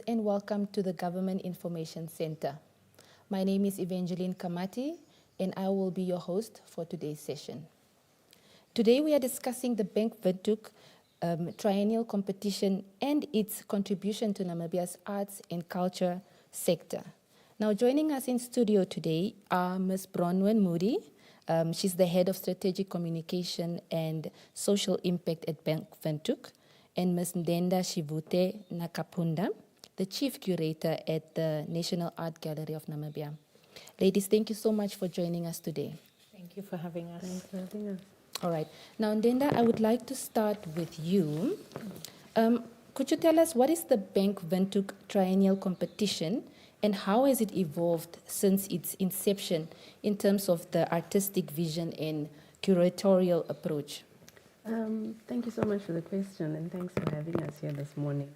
Greetings and welcome to the Government Information Center. My name is Evangeline Kamati and I will be your host for today's session. Today we are discussing the Bank Windhoek Triennial competition and its contribution to Namibia's arts and culture sector. Now joining us in studio today are Ms. Bronwyn Moody. She's the Head of Strategic Communication and Social Impact at Bank Windhoek, and Ms. Ndenda Shivute Nakapunda, the Chief Curator at the National Art Gallery of Namibia. Ladies, thank you so much for joining us today. Thank you for having us. Thanks for having us. All right. Now, Ndenda, I would like to start with you. Could you tell us what is the Bank Windhoek Triennial competition and how has it evolved since its inception in terms of the artistic vision and curatorial approach? Thank you so much for the question, and thanks for having us here this morning.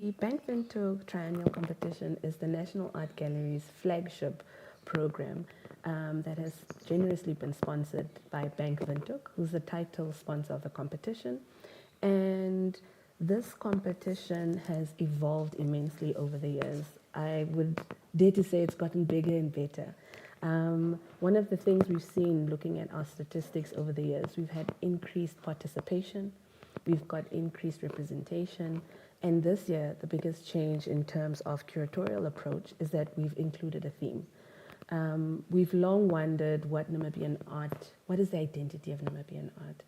The Bank Windhoek Triennial competition is the National Art Gallery's flagship program that has generously been sponsored by Bank Windhoek, who's the title sponsor of the competition. And this competition has evolved immensely over the years. I would dare to say it's gotten bigger and better. One of the things we've seen looking at our statistics over the years, we've had increased participation, we've got increased representation, and this year the biggest change in terms of curatorial approach is that we've included a theme. We've long wondered what is the identity of Namibian art?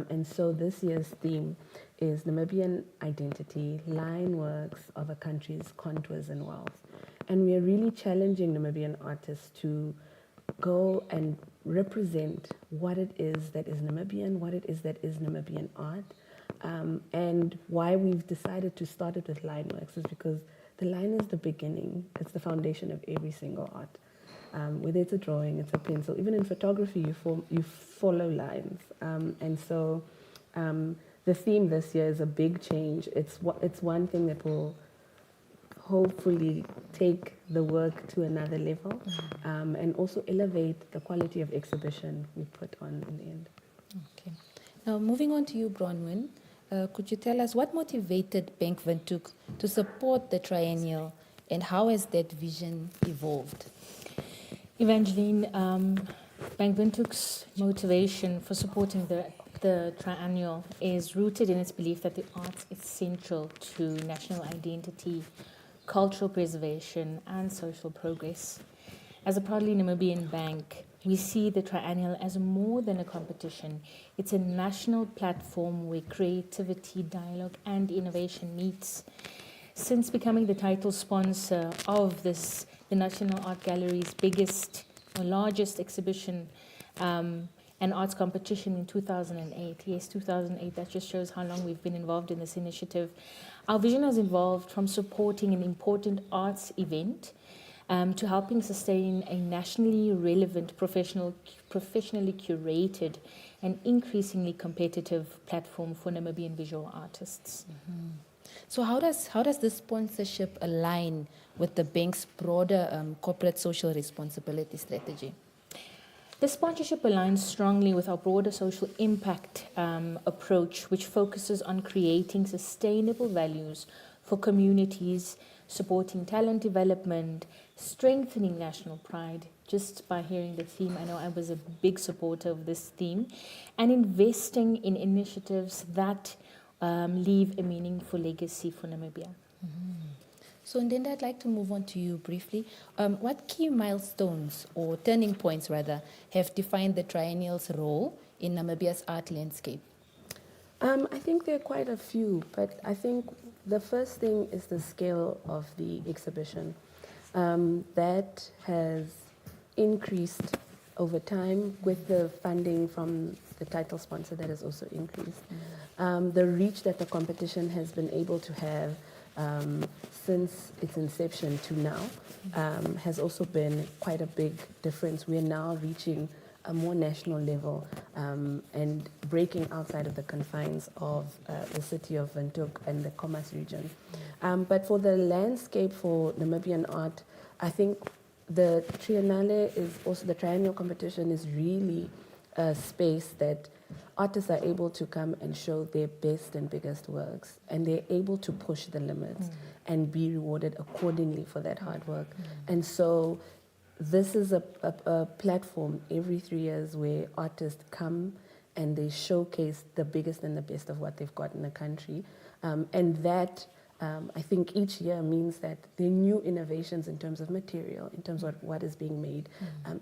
And so this year's theme is Namibian identity, line works of a country's contours and wealth. And we are really challenging Namibian artists to go and represent what it is that is Namibian, what it is that is Namibian art. And why we've decided to start it with line works is because the line is the beginning. It's the foundation of every single art. Whether it's a drawing, it's a pencil. Even in photography, you follow lines. And so the theme this year is a big change. It's one thing that will hopefully take the work to another level and also elevate the quality of exhibition we put on in the end. Okay. Now, moving on to you, Bronwyn, could you tell us what motivated Bank Windhoek to support the triennial and how has that vision evolved? Evangeline, Bank Windhoek's motivation for supporting the triennial is rooted in its belief that the arts is central to national identity, cultural preservation, and social progress. As a proudly Namibian bank, we see the triennial as more than a competition. It's a national platform where creativity, dialogue, and innovation meets. Since becoming the title sponsor of the National Art Gallery's biggest or largest exhibition and arts competition in 2008. Yes, 2008, that just shows how long we've been involved in this initiative. Our vision has evolved from supporting an important arts event to helping sustain a nationally relevant, professionally curated and increasingly competitive platform for Namibian visual artists. Mm-hmm. So how does this sponsorship align with the bank's broader corporate social responsibility strategy? The sponsorship aligns strongly with our broader social impact approach, which focuses on creating sustainable values for communities, supporting talent development, strengthening national pride. Just by hearing the theme, I know I was a big supporter of this theme, and investing in initiatives that leave a meaningful legacy for Namibia. Mm-hmm. So, Ndenda, I'd like to move on to you briefly. What key milestones, or turning points rather, have defined the triennial's role in Namibia's art landscape? I think there are quite a few, but I think the first thing is the scale of the exhibition. That has increased over time with the funding from the title sponsor that has also increased. The reach that the competition has been able to have since its inception to now has also been quite a big difference. We are now reaching a more national level and breaking outside of the confines of the city of Windhoek and the Commerce region. But for the landscape for Namibian art, I think the Triennial is also, the triennial competition is really a space that artists are able to come and show their best and biggest works, and they're able to push the limits and be rewarded accordingly for that hard work. And so this is a platform every 3 years where artists come and they showcase the biggest and the best of what they've got in the country. And that, I think each year means that there are new innovations in terms of material, in terms of what is being made,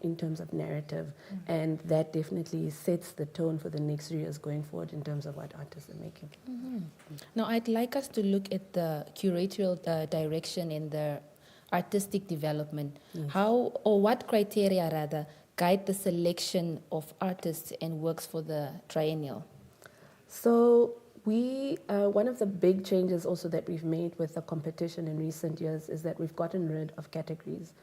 in terms of narrative. And that definitely sets the tone for the next 3 years going forward in terms of what artists are making. Now, I'd like us to look at the curatorial direction in the artistic development. How, or what criteria rather, guide the selection of artists and works for the Triennial? So one of the big changes also that we've made with the competition in recent years is that we've gotten rid of categories.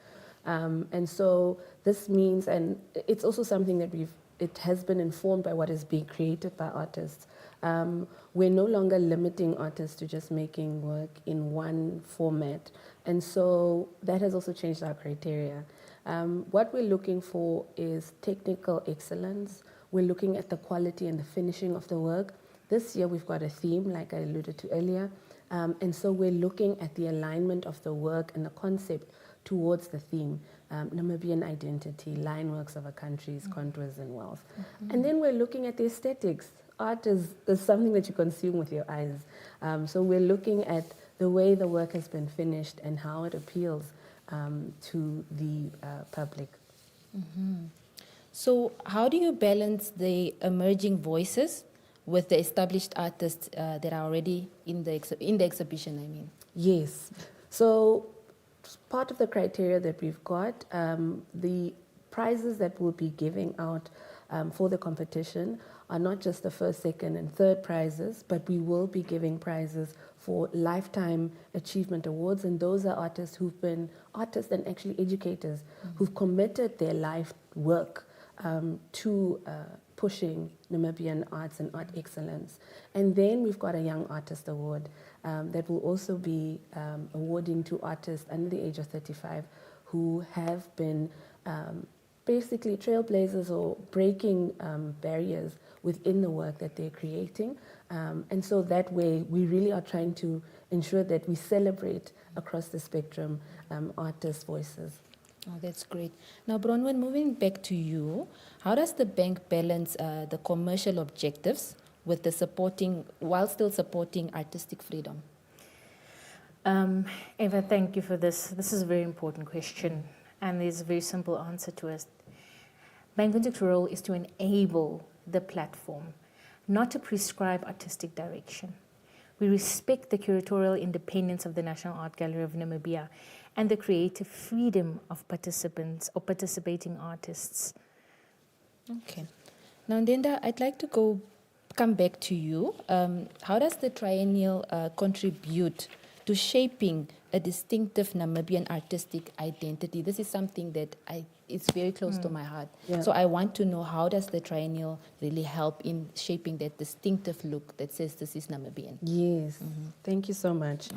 And so this means, and it's also something that it has been informed by what is being created by artists. We're no longer limiting artists to just making work in one format. And so that has also changed our criteria. What we're looking for is technical excellence. We're looking at the quality and the finishing of the work. This year we've got a theme, like I alluded to earlier. And so we're looking at the alignment of the work and the concept towards the theme, Namibian identity, line works of a country's contours and wealth. And then we're looking at the aesthetics. Art is something that you consume with your eyes. So we're looking at the way the work has been finished and how it appeals to the public. So how do you balance the emerging voices with the established artists that are already in the exhibition, I mean? Yes. So part of the criteria that we've got, the prizes that we'll be giving out for the competition are not just the first, second, and third prizes, but we will be giving prizes for Lifetime Achievement Awards, and those are artists who've been artists and actually educators who've committed their life work to pushing Namibian arts and art excellence. And then we've got a Young Artist Award that will also be awarding to artists under the age of 35 who have been basically trailblazers or breaking barriers within the work that they're creating. And so that way, we really are trying to ensure that we celebrate across the spectrum artists' voices. Oh, that's great. Now, Bronwyn, moving back to you, how does the bank balance the commercial objectives with the while still supporting artistic freedom? Eva, thank you for this. This is a very important question, and there's a very simple answer to it. Bank Windhoek's role is to enable the platform, not to prescribe artistic direction. We respect the curatorial independence of the National Art Gallery of Namibia and the creative freedom of participants or participating artists. Okay. Now, Ndenda, I'd like to come back to you. How does the Triennial contribute to shaping a distinctive Namibian artistic identity? This is something that it's very close to my heart. Yeah. So I want to know, how does the Triennial really help in shaping that distinctive look that says this is Namibian? Yes, thank you so much.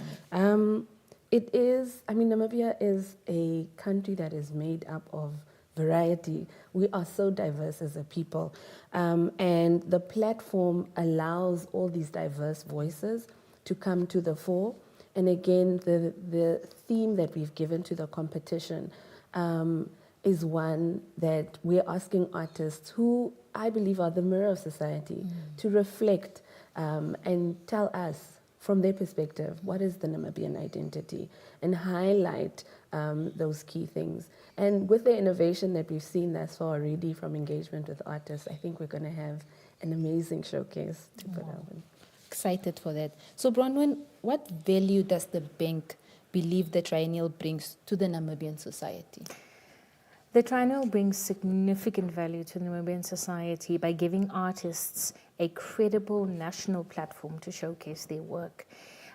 It is, Namibia is a country that is made up of variety. We are so diverse as a people. And the platform allows all these diverse voices to come to the fore. And again, the theme that we've given to the competition is one that we're asking artists, who I believe are the mirror of society, to reflect and tell us from their perspective what is the Namibian identity, and highlight those key things. And with the innovation that we've seen thus far already from engagement with artists, I think we're going to have an amazing showcase to put out. Excited for that. So, Bronwyn, what value does the bank believe the Triennial brings to the Namibian society? The Triennial brings significant value to the Namibian society by giving artists a credible national platform to showcase their work,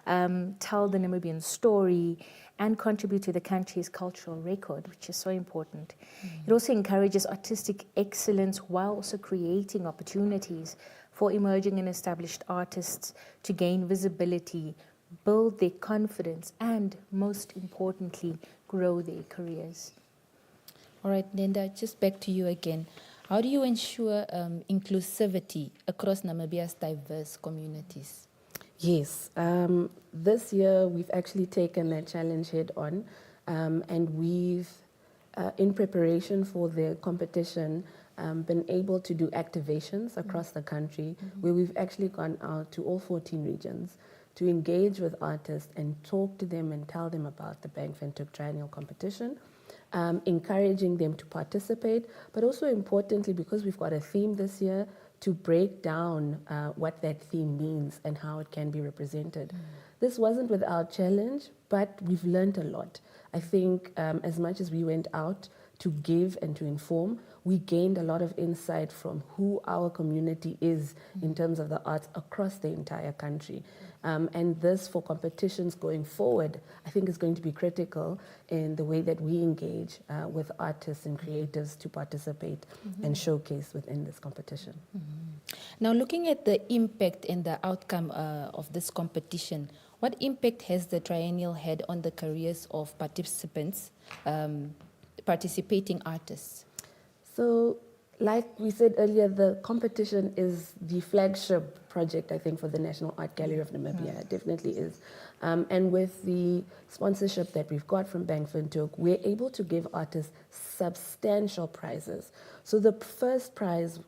tell the Namibian story, and contribute to the country's cultural record, which is so important. It also encourages artistic excellence while also creating opportunities for emerging and established artists to gain visibility, build their confidence, and most importantly, grow their careers. All right, Linda, just back to you again. How do you ensure inclusivity across Namibia's diverse communities? Yes, this year we've actually taken that challenge head on, and we've, in preparation for the competition, been able to do activations across the country where we've actually gone out to all 14 regions to engage with artists and talk to them and tell them about the Bank Windhoek Triennial competition, encouraging them to participate, but also importantly, because we've got a theme this year, to break down what that theme means and how it can be represented. This wasn't without challenge, but we've learned a lot. I think as much as we went out to give and to inform, we gained a lot of insight from who our community is in terms of the arts across the entire country. And this, for competitions going forward, I think is going to be critical in the way that we engage with artists and creatives to participate and showcase within this competition. Now, looking at the impact and the outcome of this competition, what impact has the Triennial had on the careers of participants, participating artists? So, like we said earlier, the competition is the flagship project, I think, for the National Art Gallery of Namibia. It definitely is. And with the sponsorship that we've got from Bank Windhoek, we're able to give artists substantial prizes. So the first prize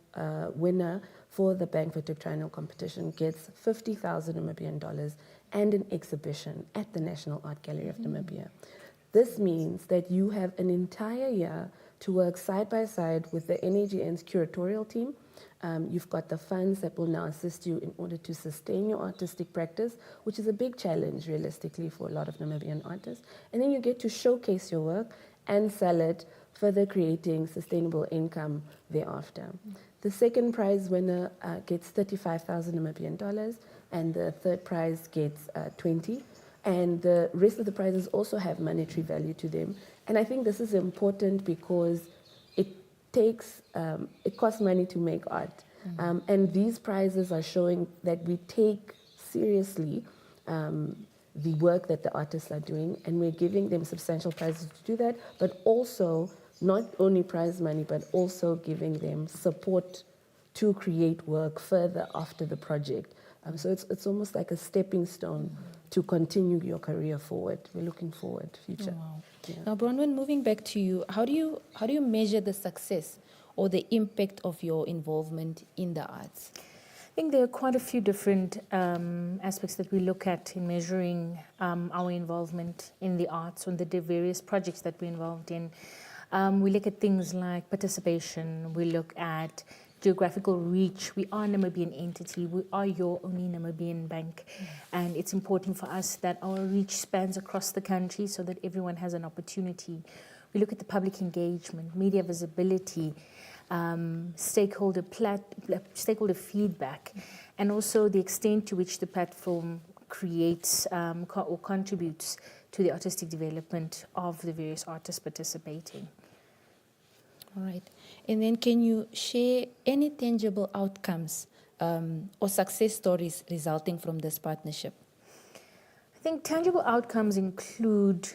winner for the Bank Windhoek Triennial competition gets 50,000 Namibian dollars and an exhibition at the National Art Gallery of Namibia. This means that you have an entire year to work side by side with the NAGN's curatorial team. You've got the funds that will now assist you in order to sustain your artistic practice, which is a big challenge realistically for a lot of Namibian artists. And then you get to showcase your work and sell it, further creating sustainable income thereafter. The second prize winner gets 35,000 Namibian dollars, and the third prize gets 20. And the rest of the prizes also have monetary value to them. And I think this is important because it costs money to make art. And these prizes are showing that we take seriously the work that the artists are doing, and we're giving them substantial prizes to do that, but also not only prize money, but also giving them support to create work further after the project. So it's almost like a stepping stone to continue your career forward. We're looking forward, future. Oh, wow. Yeah. Now, Bronwyn, moving back to you, how do you measure the success or the impact of your involvement in the arts? I think there are quite a few different aspects that we look at in measuring our involvement in the arts and the various projects that we're involved in. We look at things like participation. We look at geographical reach. We are a Namibian entity. We are your only Namibian bank. And it's important for us that our reach spans across the country so that everyone has an opportunity. We look at the public engagement, media visibility, stakeholder feedback, and also the extent to which the platform creates or contributes to the artistic development of the various artists participating. All right. And then can you share any tangible outcomes or success stories resulting from this partnership? I think tangible outcomes include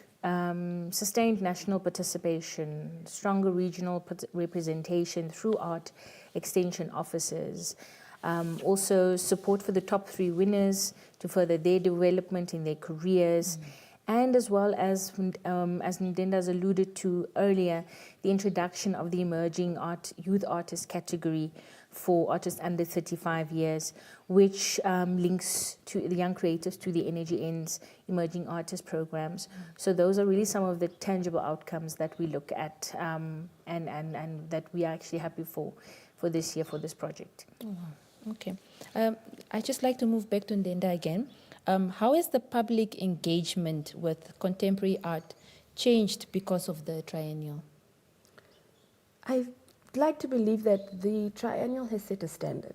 sustained national participation, stronger regional representation through art extension offices, also support for the top 3 winners to further their development in their careers, and as well as Ndenda has alluded to earlier, the introduction of the emerging youth artist category for artists under 35 years, which links to the young creatives to the NAGN's emerging artist programs. So those are really some of the tangible outcomes that we look at and that we are actually happy for this year, for this project. Oh, okay. I'd just like to move back to Ndenda again. How has the public engagement with contemporary art changed because of the Triennial? I'd like to believe that the Triennial has set a standard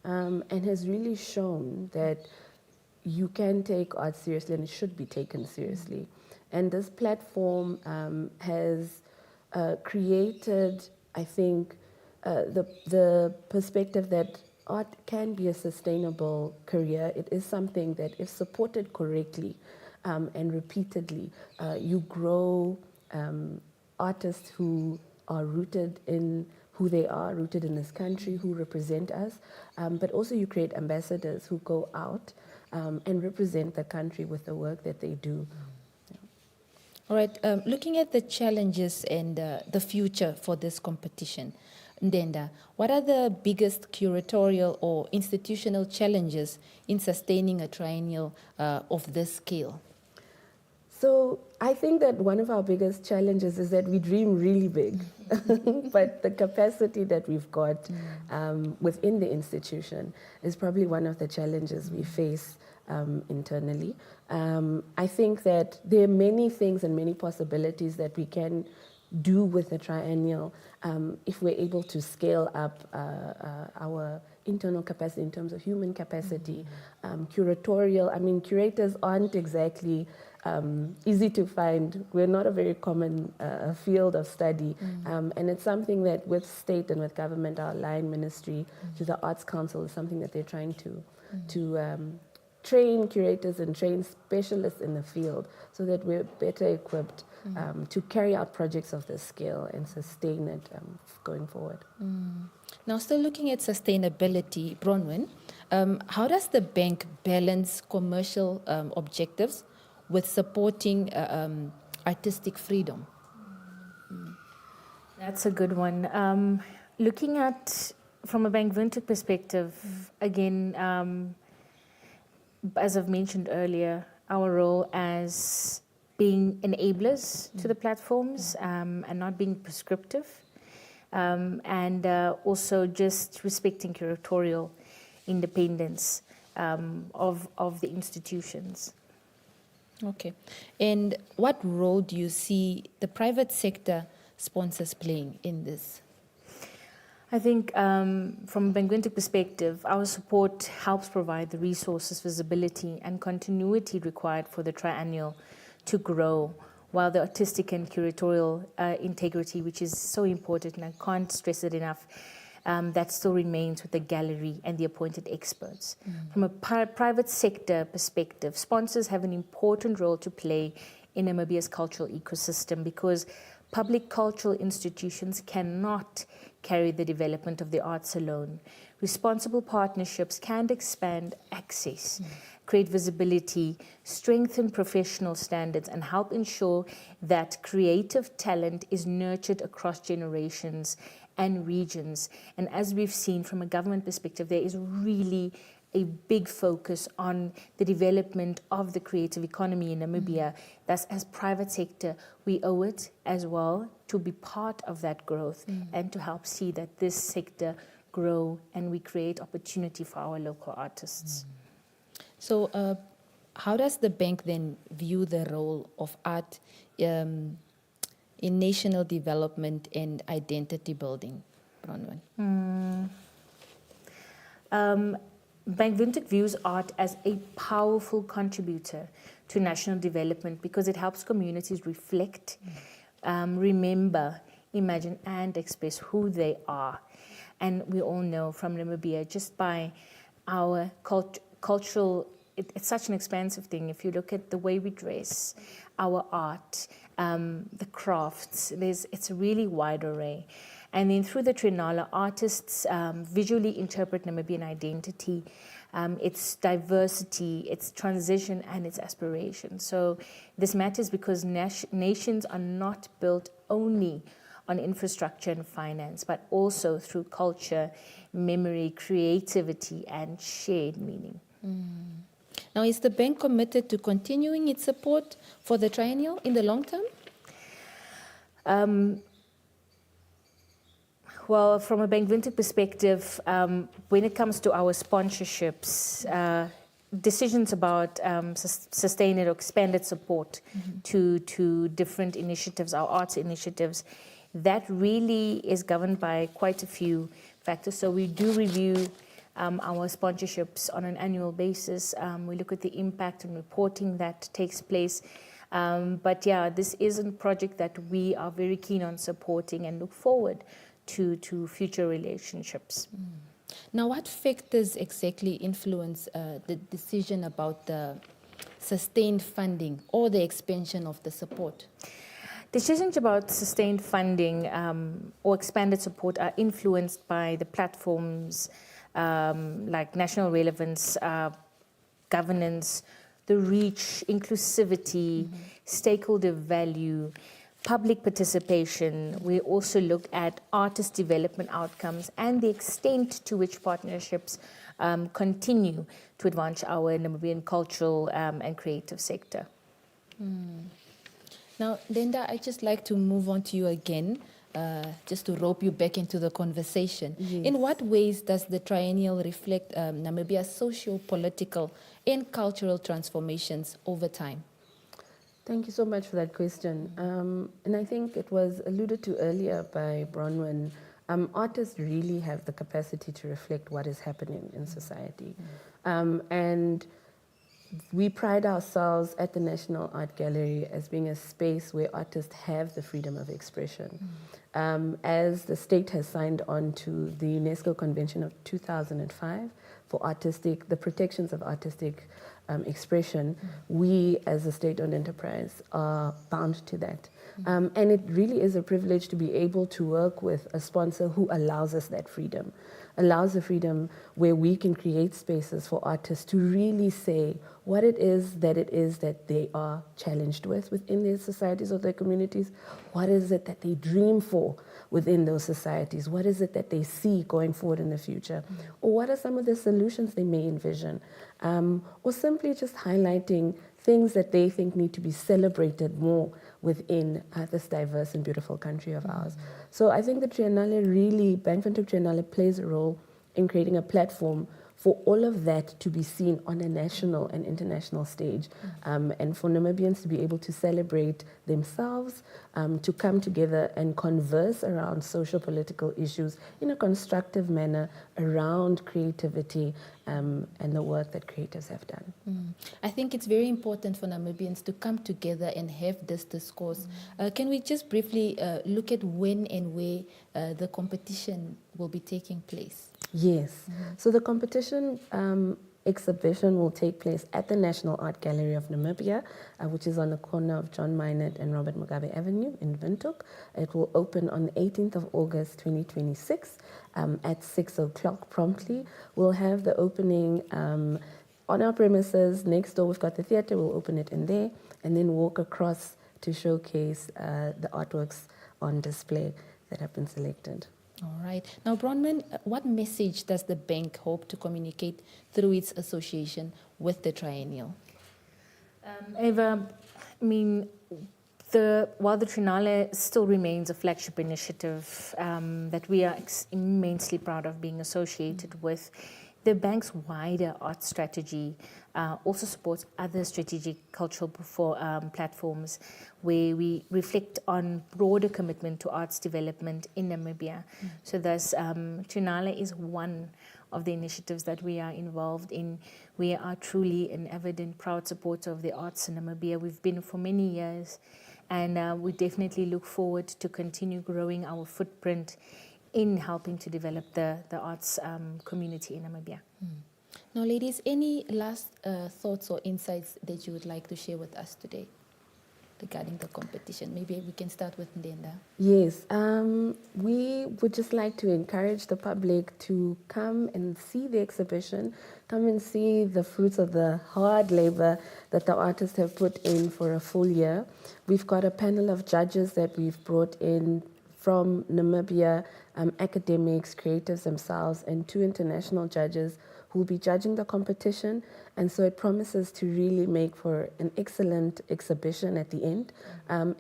and has really shown that you can take art seriously and it should be taken seriously. And this platform has created, I think, the perspective that art can be a sustainable career. It is something that, if supported correctly and repeatedly, you grow artists who are rooted in, who they are, rooted in this country, who represent us, but also you create ambassadors who go out and represent the country with the work that they do. All right, looking at the challenges and the future for this competition, Ndenda, what are the biggest curatorial or institutional challenges in sustaining a triennial of this scale? So I think that one of our biggest challenges is that we dream really big, but the capacity that we've got within the institution is probably one of the challenges we face internally. I think that there are many things and many possibilities that we can do with the triennial if we're able to scale up our internal capacity in terms of human capacity, curatorial. I mean, curators aren't exactly easy to find. We're not a very common field of study, and it's something that with state and with government, our line ministry to the Arts Council is something that they're trying to train curators and train specialists in the field so that we're better equipped to carry out projects of this scale and sustain it going forward. Now, still looking at sustainability, Bronwyn, how does the bank balance commercial objectives with supporting artistic freedom? That's a good one. Looking at, from a Bank Windhoek perspective, again, as I've mentioned earlier, our role as being enablers to the platforms and not being prescriptive, and also just respecting curatorial independence of the institutions. Okay. And what role do you see the private sector sponsors playing in this? I think from a Bank Windhoek perspective, our support helps provide the resources, visibility and continuity required for the triennial to grow, while the artistic and curatorial integrity, which is so important, and I can't stress it enough, that still remains with the gallery and the appointed experts. From a private sector perspective, sponsors have an important role to play in Namibia's cultural ecosystem because public cultural institutions cannot carry the development of the arts alone. Responsible partnerships can expand access, create visibility, strengthen professional standards, and help ensure that creative talent is nurtured across generations and regions. And as we've seen from a government perspective, there is really a big focus on the development of the creative economy in Namibia. Thus, as private sector, we owe it as well to be part of that growth and to help see that this sector grow and we create opportunity for our local artists. So how does the bank then view the role of art in national development and identity building, Bronwyn? Bank Windhoek views art as a powerful contributor to national development because it helps communities reflect, remember, imagine and express who they are. And we all know from Namibia, just by our cultural, it's such an expansive thing. If you look at the way we dress, our art, the crafts, it's a really wide array. And then through the Triennial, artists visually interpret Namibian identity, its diversity, its transition, and its aspiration. So this matters because nations are not built only on infrastructure and finance, but also through culture, memory, creativity, and shared meaning. Now, is the bank committed to continuing its support for the triennial in the long term? Well, from a Bank Windhoek perspective, when it comes to our sponsorships, decisions about sustained or expanded support to different initiatives, our arts initiatives, that really is governed by quite a few factors. So we do review our sponsorships on an annual basis. We look at the impact and reporting that takes place. But yeah, this is a project that we are very keen on supporting and look forward to future relationships. Now, what factors exactly influence the decision about the sustained funding or the expansion of the support? Decisions about sustained funding or expanded support are influenced by the platforms like national relevance, governance, the reach, inclusivity, stakeholder value, public participation. We also look at artist development outcomes and the extent to which partnerships continue to advance our Namibian cultural and creative sector. Now, Linda, I'd just like to move on to you again, just to rope you back into the conversation. Yes. In what ways does the Triennial reflect Namibia's socio-political and cultural transformations over time? Thank you so much for that question. And I think it was alluded to earlier by Bronwyn. Artists really have the capacity to reflect what is happening in society. And we pride ourselves at the National Art Gallery as being a space where artists have the freedom of expression. As the state has signed on to the UNESCO Convention of 2005 for the protections of artistic expression, we as a state-owned enterprise are bound to that. And it really is a privilege to be able to work with a sponsor who allows us that freedom, allows the freedom where we can create spaces for artists to really say what it is that they are challenged with within their societies or their communities. What is it that they dream for within those societies? What is it that they see going forward in the future? Or what are some of the solutions they may envision? Or simply just highlighting things that they think need to be celebrated more within this diverse and beautiful country of ours. So I think the Triennale really, Bank Windhoek Triennale plays a role in creating a platform for all of that to be seen on a national and international stage, and for Namibians to be able to celebrate themselves, to come together and converse around social political issues in a constructive manner around creativity and the work that creatives have done. I think it's very important for Namibians to come together and have this discourse. Can we just briefly look at when and where the competition will be taking place? Yes. So the competition exhibition will take place at the National Art Gallery of Namibia, which is on the corner of John Minot and Robert Mugabe Avenue in Windhoek. It will open on the 18th of August 2026 at 6 o'clock promptly. We'll have the opening on our premises. Next door we've got the theatre, we'll open it in there, and then walk across to showcase the artworks on display that have been selected. All right. Now, Bronwyn, what message does the bank hope to communicate through its association with the Triennial? Eva, I mean, while the Triennale still remains a flagship initiative that we are immensely proud of being associated with, the bank's wider art strategy also supports other strategic cultural platforms where we reflect on broader commitment to arts development in Namibia. So thus, Triennale is one of the initiatives that we are involved in. We are truly an avid and proud supporter of the arts in Namibia. We've been for many years, and we definitely look forward to continue growing our footprint in helping to develop the arts community in Namibia. Now, ladies, any last thoughts or insights that you would like to share with us today regarding the competition? Maybe we can start with Linda. Yes, we would just like to encourage the public to come and see the exhibition, come and see the fruits of the hard labor that the artists have put in for a full year. We've got a panel of judges that we've brought in from Namibia, academics, creatives themselves, and 2 international judges who will be judging the competition. And so it promises to really make for an excellent exhibition at the end.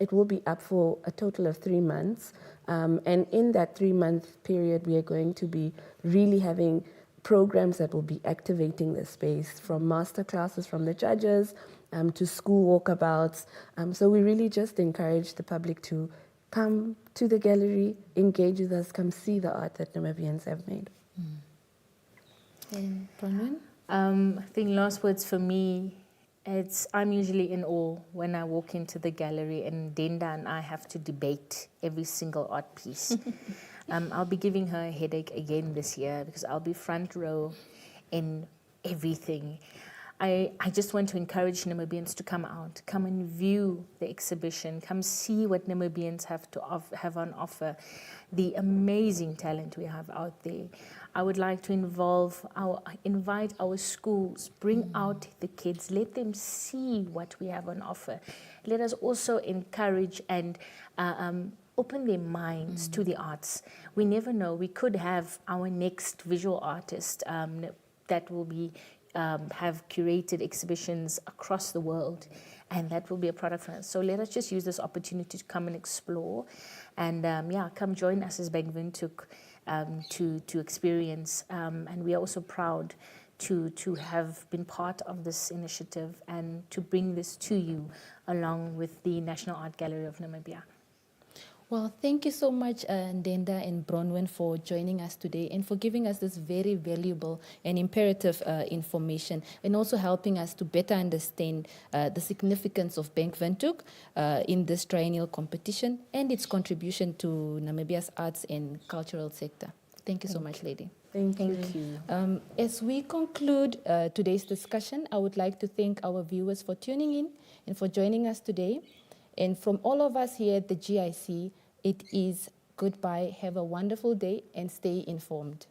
It will be up for a total of 3 months. And in that 3-month period, we are going to be really having programs that will be activating the space, from master classes from the judges to school walkabouts. So we really just encourage the public to come to the gallery, engage with us, come see the art that Namibians have made. And Bronwyn? I think last words for me, I'm usually in awe when I walk into the gallery and Denda and I have to debate every single art piece. I'll be giving her a headache again this year because I'll be front row in everything. I just want to encourage Namibians to come out, come and view the exhibition, come see what Namibians have on offer, the amazing talent we have out there. I would like to invite our schools, bring out the kids, let them see what we have on offer. Let us also encourage and open their minds to the arts. We never know, we could have our next visual artist that will be have curated exhibitions across the world, and that will be a product for us. So let us just use this opportunity to come and explore, and come join us as Bank Windhoek to experience. And we are also proud to have been part of this initiative and to bring this to you along with the National Art Gallery of Namibia. Well, thank you so much, Ndenda and Bronwyn, for joining us today and for giving us this very valuable and imperative information, and also helping us to better understand the significance of Bank Windhoek in this triennial competition and its contribution to Namibia's arts and cultural sector. Thank you so much, lady. Thank you. As we conclude today's discussion, I would like to thank our viewers for tuning in and for joining us today. And from all of us here at the GIC, it is goodbye, have a wonderful day, and stay informed.